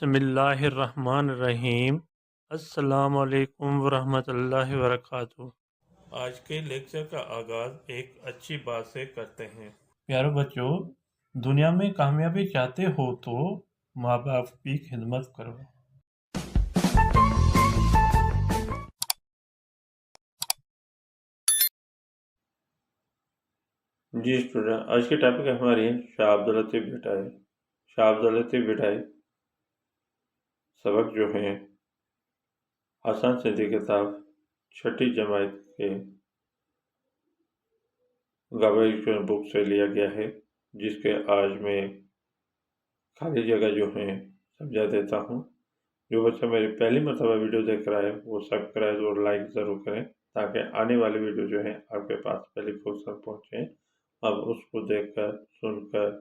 بسم اللہ الرحمن الرحیم۔ السلام علیکم ورحمۃ اللہ وبرکاتہ۔ آج کے لیکچر کا آغاز ایک اچھی بات سے کرتے ہیں۔ پیارے بچوں، دنیا میں کامیابی چاہتے ہو تو ماں باپ کی خدمت کرو۔ جی اسٹوڈنٹ، آج کی ٹاپک ہماری شاہ عبداللطیف بھٹائی۔ شاہ عبداللطیف بھٹائی سبق جو ہیں آسان سندھی کتاب چھٹی جماعت کے گابریل بک سے لیا گیا ہے، جس کے آج میں خالی جگہ جو ہیں سمجھا دیتا ہوں۔ جو بچہ میری پہلی مرتبہ ویڈیو دیکھ رہا ہے وہ سبسکرائب اور لائک ضرور کریں تاکہ آنے والی ویڈیو جو ہیں آپ کے پاس پہلی فرصت پہنچیں۔ اب اس کو دیکھ کر سن کر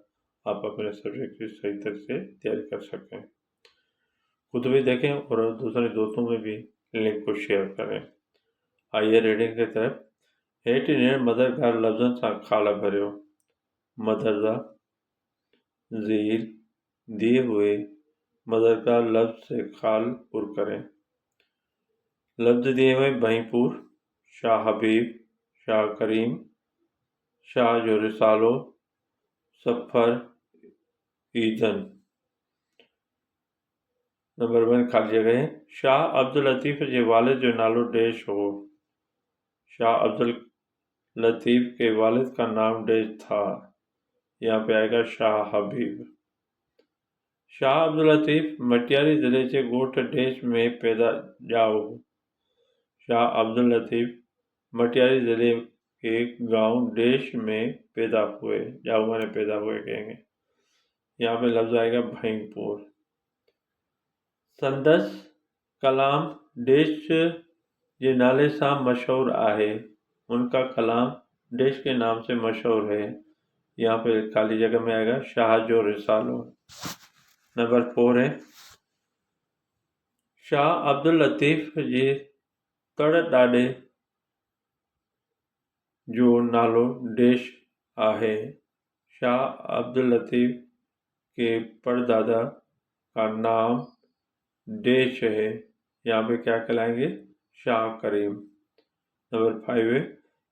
آپ اپنے سبجیکٹ کی صحیح طرح سے تیاری کر سکیں، خود بھی دیکھیں اور دوسرے دوستوں میں بھی لنک کو شیئر کریں۔ آئیے ریڈنگ کی طرف۔ ہیٹی نے مددگار لفظن سے کھالا بھریو۔ مدرسہ زیر دیے ہوئے مددگار لفظ سے خال پر کریں۔ لفظ دیے ہوئے بھیں پور، شاہ حبیب، شاہ کریم، شاہ جو رسالو، سفر، ایدن۔ نمبر 1 خالی جگہ ہے۔ شاہ عبداللطیف کے والد جو نالو ڈیش ہو۔ شاہ عبداللطیف کے والد کا نام ڈیش تھا، یہاں پہ آئے گا شاہ حبیب۔ شاہ عبداللطیف مٹیاری ضلع کے گوٹھ ڈیش میں پیدا جاؤ۔ شاہ عبداللطیف مٹیاری ضلع کے گاؤں ڈیش میں پیدا ہوئے، جاؤ میں پیدا ہوئے کہیں گے، یہاں پہ لفظ آئے گا بھیں پور۔ سندس کلام ڈیش جے نالے سا مشہور آہے، ان کا کلام ڈیش کے نام سے مشہور ہے، یہاں پہ خالی جگہ میں آئے گا شاہ جو رسالو۔ نمبر 4 ہے شاہ عبداللطیف جے تڑ ڈاڈے جو نالو ڈیش آہے۔ شاہ عبداللطیف کے پردادا کا نام ڈیش ہے، یہاں پہ کیا کہلائیں گے؟ شاہ کریم۔ نمبر 5 ہے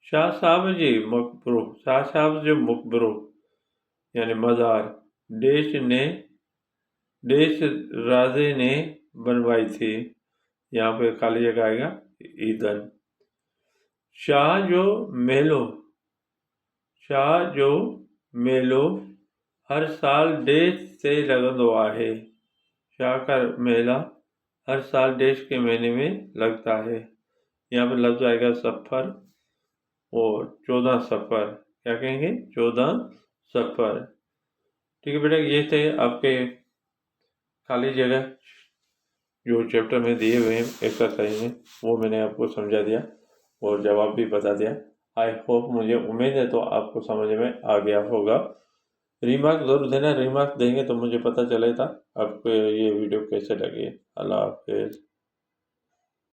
شاہ صاحب جی مقبرو۔ شاہ صاحب جو مقبرو یعنی مزار ڈیش راجے نے بنوائی تھی، یہاں پہ خالی جگہ آئے گا ایدن۔ شاہ جو میلو۔ شاہ جو میلو ہر سال ڈیش سے لگندو آہے۔ شاہ کا میلہ ہر سال ڈیش کے مہینے میں لگتا ہے، یہاں پہ لفظ آئے گا سفر اور 14 سفر۔ کیا کہیں گے؟ 14 سفر۔ ٹھیک ہے بیٹا، یہ تھے آپ کے خالی جگہ جو چیپٹر میں دیے ہوئے ہیں ایکسرسائز میں، وہ میں نے آپ کو سمجھا دیا اور جواب بھی بتا دیا۔ آئی ہوپ، مجھے امید ہے تو آپ کو سمجھ میں آ گیا ہوگا۔ ریمارک ضرور دینا، ریمارک دیں گے تو مجھے پتہ چلے تھا آپ کو یہ ویڈیو کیسے لگی۔ اللہ حافظ۔